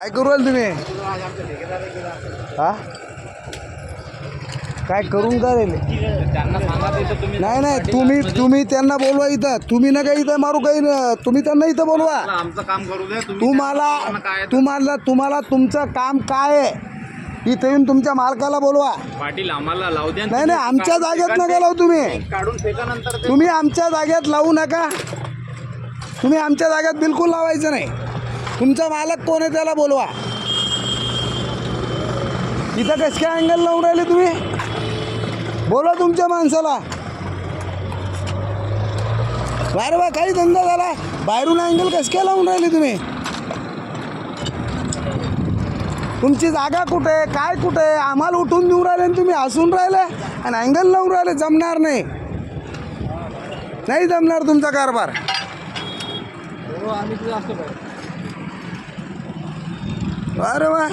काय करू राहिले तुम्ही? हा काय करून काय राहिले? नाही नाही, तुम्ही त्यांना बोलवा इथं. तुम्ही ना काही इथं मारू काही तुम्ही त्यांना इथं बोलवा. आमचं काम करू दे. तुम्हाला तुमचं काम काय आहे इथं येऊन तुमच्या मालकाला बोलवा. पाटील आम्हाला लावू द्या. नाही नाही, आमच्या जागेत नका लावू तुम्ही. काढून फेकानंतर तुम्ही आमच्या जागेत लावू नका. तुम्ही आमच्या जागेत बिलकुल लावायचं नाही. तुमचा मालक कोण आहे त्याला बोलवा. इथं कसं काय अँगल लावून राहिले तुम्ही? बोला तुमच्या माणसाला. बाहेर बा काही धंदा झाला, बाहेरून अँगल कसं काय लावून राहिले तुम्ही? तुमची जागा कुठे आहे, काय कुठे आहे? आम्हाला उठून देऊन राहिले आणि तुम्ही हसून राहिले आणि अँगल लावून राहिले. जमणार नाही, नाही जमणार तुमचा कारभार. अरे वा.